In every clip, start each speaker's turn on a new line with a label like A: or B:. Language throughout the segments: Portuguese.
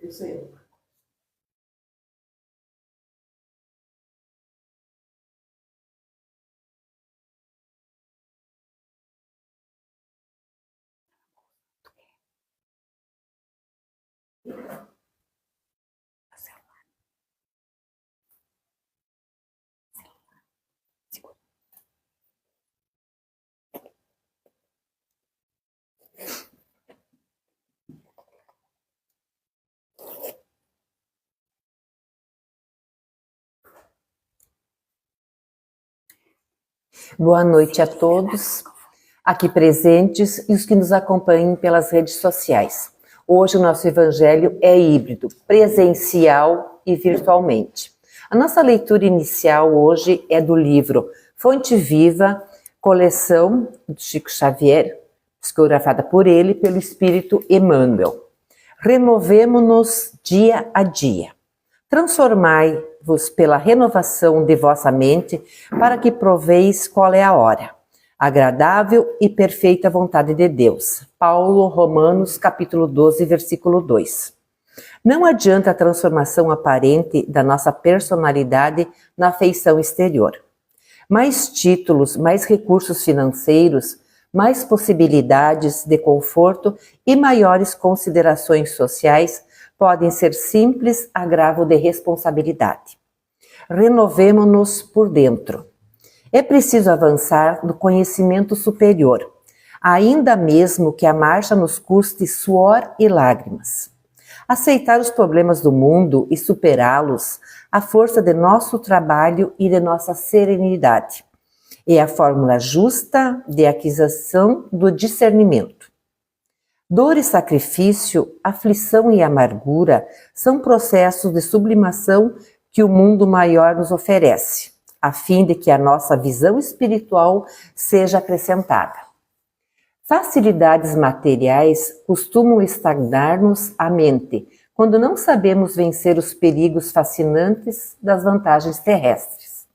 A: Isso aí.
B: Boa noite a todos aqui presentes e os que nos acompanham pelas redes sociais. Hoje o nosso evangelho é híbrido, presencial e virtualmente. A nossa leitura inicial hoje é do livro Fonte Viva, coleção do Chico Xavier, psicografada por ele pelo Espírito Emmanuel. Renovemo-nos dia a dia. Transformai-vos pela renovação de vossa mente, para que proveis qual é a hora, agradável e perfeita vontade de Deus. Paulo, Romanos, capítulo 12, versículo 2. Não adianta a transformação aparente da nossa personalidade na feição exterior. Mais títulos, mais recursos financeiros, mais possibilidades de conforto e maiores considerações sociais podem ser simples agravo de responsabilidade. Renovemo-nos por dentro. É preciso avançar no conhecimento superior, ainda mesmo que a marcha nos custe suor e lágrimas. Aceitar os problemas do mundo e superá-los à força de nosso trabalho e de nossa serenidade. É a fórmula justa de aquisição do discernimento. Dor e sacrifício, aflição e amargura são processos de sublimação que o mundo maior nos oferece, a fim de que a nossa visão espiritual seja acrescentada. Facilidades materiais costumam estagnar-nos a mente, quando não sabemos vencer os perigos fascinantes das vantagens terrestres.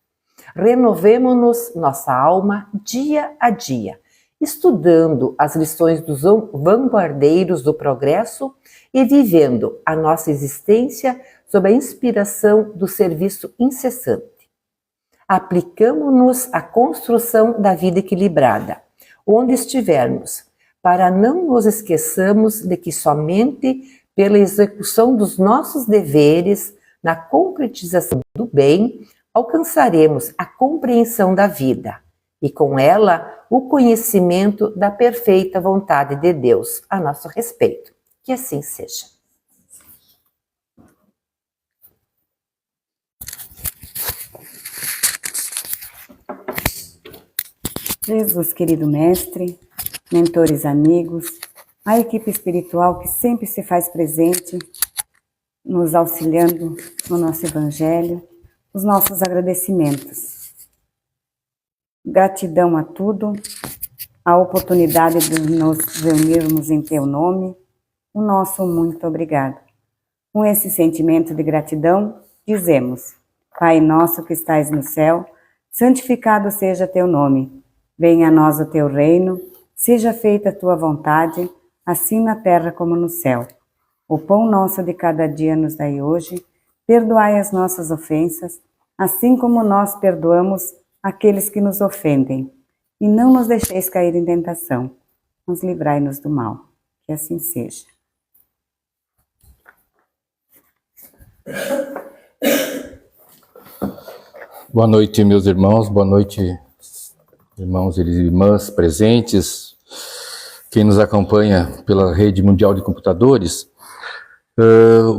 B: Renovemo-nos nossa alma dia a dia, estudando as lições dos vanguardeiros do progresso e vivendo a nossa existência sob a inspiração do serviço incessante. Aplicamo-nos à construção da vida equilibrada, onde estivermos, para não nos esqueçamos de que somente pela execução dos nossos deveres, na concretização do bem, alcançaremos a compreensão da vida e, com ela, o conhecimento da perfeita vontade de Deus a nosso respeito. Que assim seja.
C: Jesus, querido mestre, mentores amigos, a equipe espiritual que sempre se faz presente, nos auxiliando no nosso evangelho, os nossos agradecimentos. Gratidão a tudo, a oportunidade de nos reunirmos em teu nome, o nosso muito obrigado. Com esse sentimento de gratidão, dizemos: Pai nosso que estais no céu, santificado seja teu nome. Venha a nós o teu reino, seja feita a tua vontade, assim na terra como no céu. O pão nosso de cada dia nos dai hoje, perdoai as nossas ofensas, assim como nós perdoamos aqueles que nos ofendem. E não nos deixeis cair em tentação, mas livrai-nos do mal. Que assim seja.
A: Boa noite, meus irmãos, boa noite, irmãos e irmãs presentes, quem nos acompanha pela rede mundial de computadores.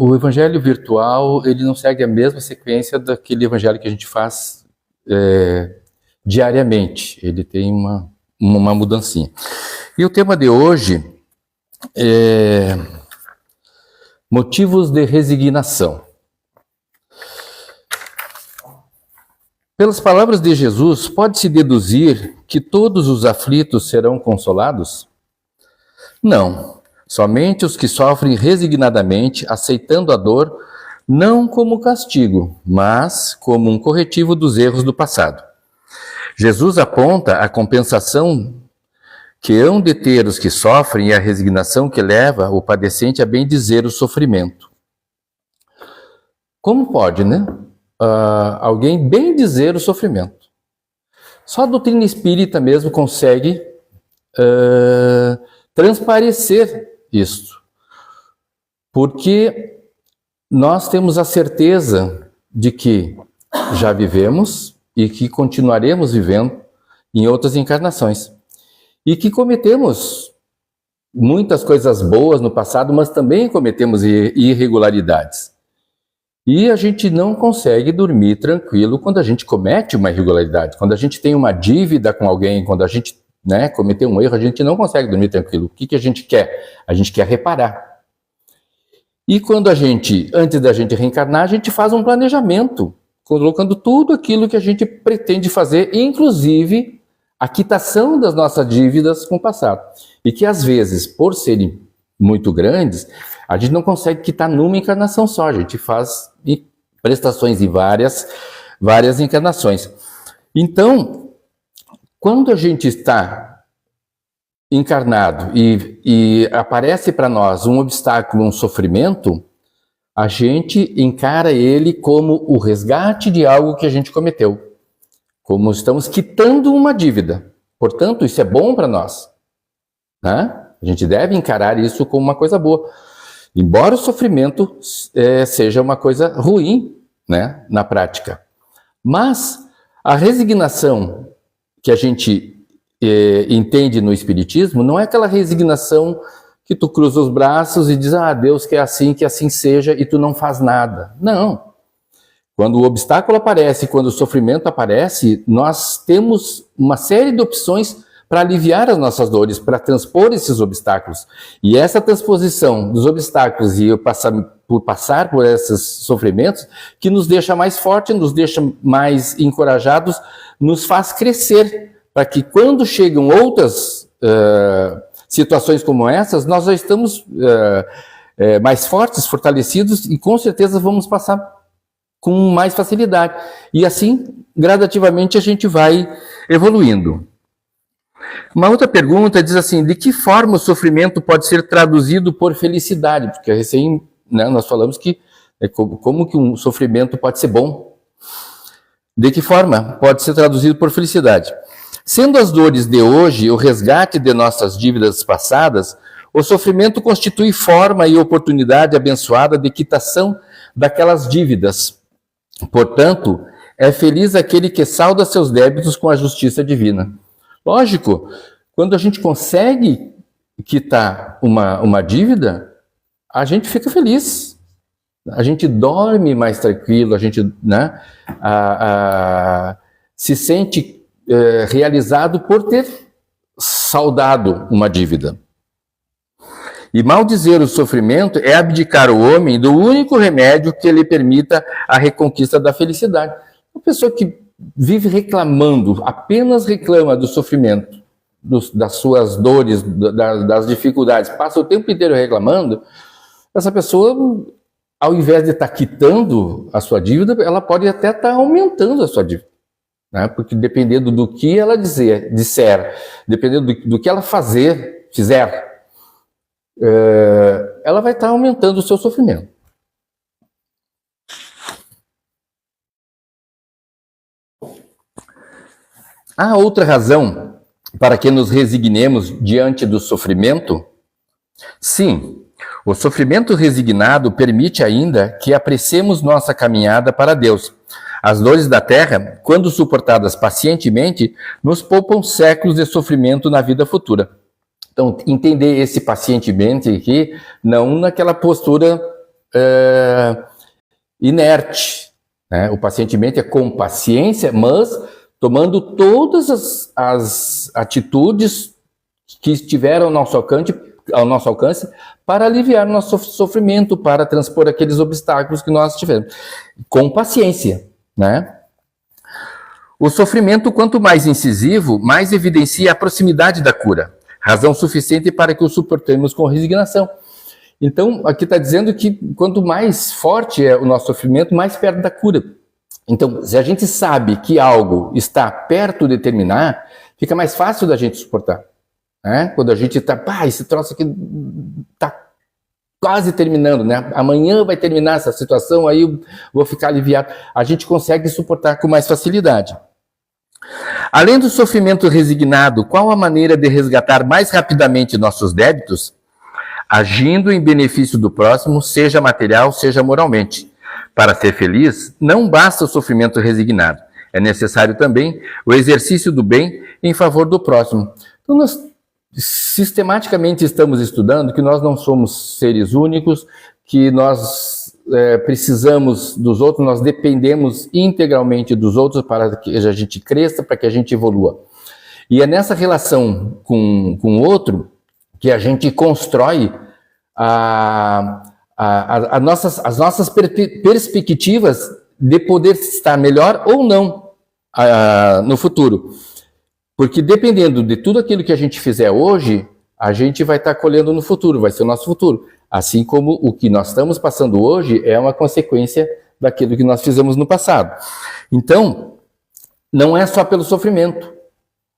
A: O evangelho virtual, ele não segue a mesma sequência daquele evangelho que a gente faz diariamente, ele tem uma mudancinha. E o tema de hoje é motivos de resignação. Pelas palavras de Jesus, pode-se deduzir que todos os aflitos serão consolados? Não, somente os que sofrem resignadamente, aceitando a dor, não como castigo, mas como um corretivo dos erros do passado. Jesus aponta a compensação que hão de ter os que sofrem e a resignação que leva o padecente a bendizer o sofrimento. Como pode, né? Alguém bem dizer o sofrimento. Só a doutrina espírita mesmo consegue transparecer isso. Porque nós temos a certeza de que já vivemos e que continuaremos vivendo em outras encarnações. E que cometemos muitas coisas boas no passado, mas também cometemos irregularidades. E a gente não consegue dormir tranquilo quando a gente comete uma irregularidade. Quando a gente tem uma dívida com alguém, quando a gente cometeu um erro, a gente não consegue dormir tranquilo. O que a gente quer? A gente quer reparar. E quando antes da gente reencarnar, a gente faz um planejamento, colocando tudo aquilo que a gente pretende fazer, inclusive a quitação das nossas dívidas com o passado. E que às vezes, por serem muito grandes, a gente não consegue quitar numa encarnação só, a gente faz prestações em várias encarnações. Então, quando a gente está encarnado e aparece para nós um obstáculo, um sofrimento, a gente encara ele como o resgate de algo que a gente cometeu. Como estamos quitando uma dívida. Portanto, isso é bom para nós. Né? A gente deve encarar isso como uma coisa boa. Embora o sofrimento seja uma coisa ruim, né, na prática. Mas a resignação que a gente entende no Espiritismo não é aquela resignação que tu cruza os braços e diz, Deus quer assim, que assim seja, e tu não faz nada. Não. Quando o obstáculo aparece, quando o sofrimento aparece, nós temos uma série de opções para aliviar as nossas dores, para transpor esses obstáculos. E essa transposição dos obstáculos e passar por esses sofrimentos, que nos deixa mais fortes, nos deixa mais encorajados, nos faz crescer, para que quando chegam outras situações como essas, nós já estamos mais fortes, fortalecidos, e com certeza vamos passar com mais facilidade. E assim, gradativamente, a gente vai evoluindo. Uma outra pergunta diz assim, de que forma o sofrimento pode ser traduzido por felicidade? Porque nós falamos que como que um sofrimento pode ser bom. De que forma pode ser traduzido por felicidade? Sendo as dores de hoje o resgate de nossas dívidas passadas, o sofrimento constitui forma e oportunidade abençoada de quitação daquelas dívidas. Portanto, é feliz aquele que salda seus débitos com a justiça divina. Lógico, quando a gente consegue quitar uma dívida, a gente fica feliz. A gente dorme mais tranquilo, a gente se sente realizado por ter saldado uma dívida. E maldizer o sofrimento é abdicar o homem do único remédio que lhe permita a reconquista da felicidade. Uma pessoa que vive reclamando, apenas reclama do sofrimento, das suas dores, das dificuldades, passa o tempo inteiro reclamando, essa pessoa, ao invés de estar quitando a sua dívida, ela pode até estar aumentando a sua dívida. né? Porque dependendo do que ela disser, dependendo do que ela fizer, ela vai estar aumentando o seu sofrimento. Há outra razão para que nos resignemos diante do sofrimento? Sim, o sofrimento resignado permite ainda que apreciemos nossa caminhada para Deus. As dores da terra, quando suportadas pacientemente, nos poupam séculos de sofrimento na vida futura. Então, entender esse pacientemente aqui, não naquela postura inerte, né? O pacientemente é com paciência, mas tomando todas as atitudes que estiveram ao nosso alcance para aliviar o nosso sofrimento, para transpor aqueles obstáculos que nós tivemos. Com paciência, né? O sofrimento, quanto mais incisivo, mais evidencia a proximidade da cura. Razão suficiente para que o suportemos com resignação. Então, aqui está dizendo que quanto mais forte é o nosso sofrimento, mais perto da cura. Então, se a gente sabe que algo está perto de terminar, fica mais fácil da gente suportar, né? Quando a gente está, esse troço aqui está quase terminando, né? Amanhã vai terminar essa situação, aí eu vou ficar aliviado. A gente consegue suportar com mais facilidade. Além do sofrimento resignado, qual a maneira de resgatar mais rapidamente nossos débitos? Agindo em benefício do próximo, seja material, seja moralmente. Para ser feliz, não basta o sofrimento resignado. É necessário também o exercício do bem em favor do próximo. Então, nós sistematicamente estamos estudando que nós não somos seres únicos, que nós precisamos dos outros, nós dependemos integralmente dos outros para que a gente cresça, para que a gente evolua. E é nessa relação com o outro que a gente constrói as nossas perspectivas de poder estar melhor ou não no futuro. Porque dependendo de tudo aquilo que a gente fizer hoje, a gente vai estar colhendo no futuro, vai ser o nosso futuro. Assim como o que nós estamos passando hoje é uma consequência daquilo que nós fizemos no passado. Então, não é só pelo sofrimento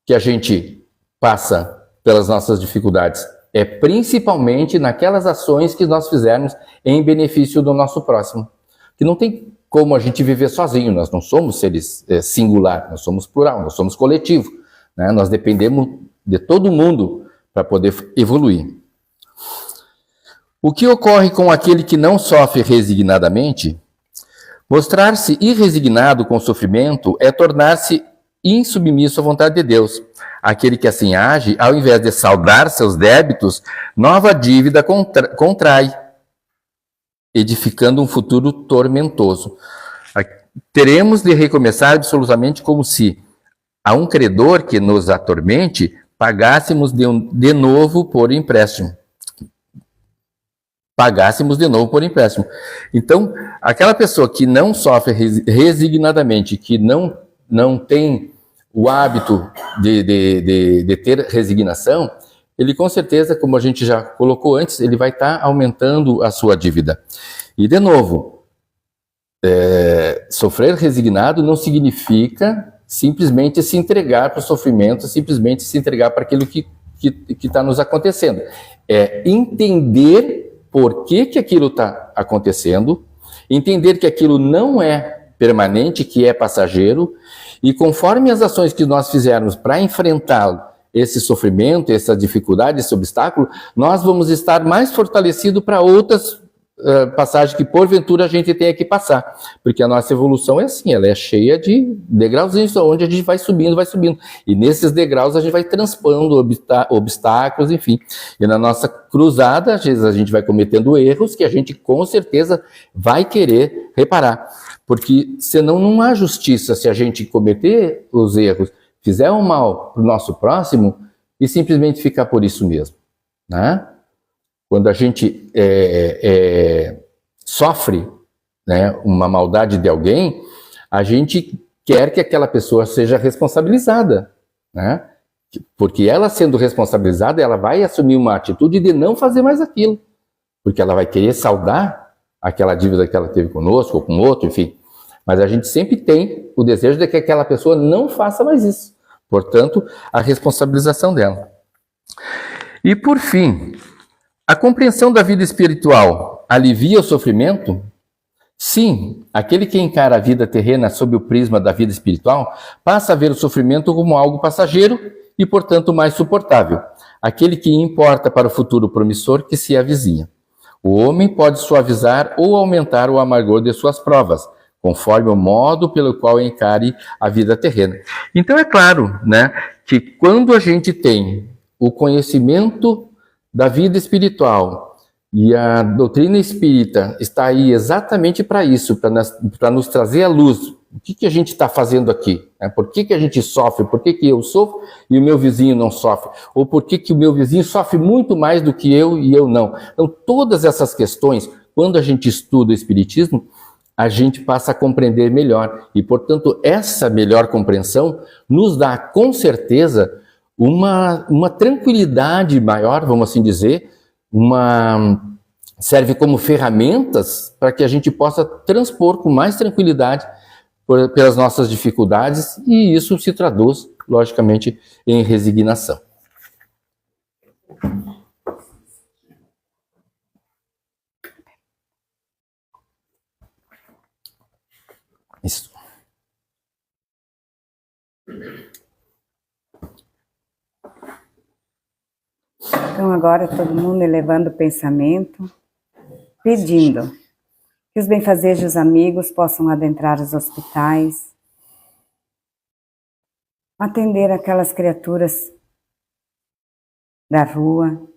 A: que a gente passa pelas nossas dificuldades. É principalmente naquelas ações que nós fizermos em benefício do nosso próximo. Que não tem como a gente viver sozinho, nós não somos seres singular, nós somos plural, nós somos coletivo, né? Nós dependemos de todo mundo para poder evoluir. O que ocorre com aquele que não sofre resignadamente? Mostrar-se irresignado com o sofrimento é tornar-se insubmisso à vontade de Deus. Aquele que assim age, ao invés de saldar seus débitos, nova dívida contrai, edificando um futuro tormentoso. Teremos de recomeçar absolutamente como se a um credor que nos atormente, pagássemos de novo por empréstimo. Então, aquela pessoa que não sofre resignadamente, que não tem o hábito de ter resignação, ele com certeza, como a gente já colocou antes, ele vai estar aumentando a sua dívida. E, de novo, sofrer resignado não significa simplesmente se entregar para o sofrimento, simplesmente se entregar para aquilo que está nos acontecendo. É entender por que aquilo está acontecendo, entender que aquilo não é permanente, que é passageiro, e conforme as ações que nós fizermos para enfrentar esse sofrimento, essa dificuldade, esse obstáculo, nós vamos estar mais fortalecidos para outras passagens que porventura a gente tenha que passar. Porque a nossa evolução é assim, ela é cheia de degrauzinhos, onde a gente vai subindo. E nesses degraus a gente vai transpondo obstáculos, enfim. E na nossa cruzada, às vezes a gente vai cometendo erros que a gente com certeza vai querer reparar. Porque senão não há justiça se a gente cometer os erros, fizer o mal para o nosso próximo e simplesmente ficar por isso mesmo, né? Quando a gente sofre, né, uma maldade de alguém, a gente quer que aquela pessoa seja responsabilizada, né? Porque ela sendo responsabilizada, ela vai assumir uma atitude de não fazer mais aquilo, porque ela vai querer saldar aquela dívida que ela teve conosco ou com outro, enfim. Mas a gente sempre tem o desejo de que aquela pessoa não faça mais isso. Portanto, a responsabilização dela. E por fim, a compreensão da vida espiritual alivia o sofrimento? Sim, aquele que encara a vida terrena sob o prisma da vida espiritual passa a ver o sofrimento como algo passageiro e, portanto, mais suportável. Aquele que importa para o futuro promissor que se avizinha. O homem pode suavizar ou aumentar o amargor de suas provas, conforme o modo pelo qual encare a vida terrena. Então é claro, né, que quando a gente tem o conhecimento da vida espiritual e a doutrina espírita está aí exatamente para isso, para nos trazer à luz. O que a gente está fazendo aqui? Por que a gente sofre? Por que eu sofro e o meu vizinho não sofre? Ou por que o meu vizinho sofre muito mais do que eu e eu não? Então, todas essas questões, quando a gente estuda o Espiritismo, a gente passa a compreender melhor. E, portanto, essa melhor compreensão nos dá, com certeza, uma tranquilidade maior, vamos assim dizer, serve como ferramentas para que a gente possa transpor com mais tranquilidade pelas nossas dificuldades, e isso se traduz, logicamente, em resignação. Isso.
C: Então agora todo mundo elevando o pensamento, pedindo que os benfazejos amigos possam adentrar os hospitais, atender aquelas criaturas da rua,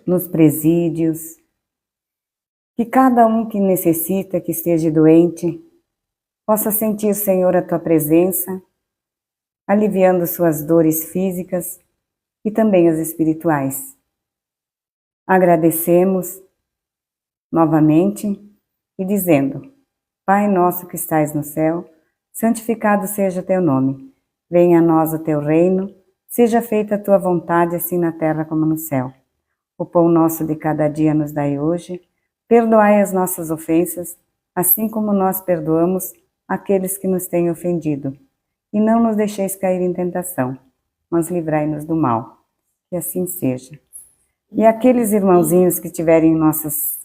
C: nos presídios, que cada um que necessita, que esteja doente, possa sentir, Senhor, a Tua presença, aliviando suas dores físicas e também as espirituais. Agradecemos novamente e dizendo: Pai nosso que estais no céu, santificado seja teu nome. Venha a nós o teu reino, seja feita a tua vontade, assim na terra como no céu. O pão nosso de cada dia nos dai hoje. Perdoai as nossas ofensas, assim como nós perdoamos aqueles que nos têm ofendido. E não nos deixeis cair em tentação, mas livrai-nos do mal. Que assim seja. E aqueles irmãozinhos que tiverem nossas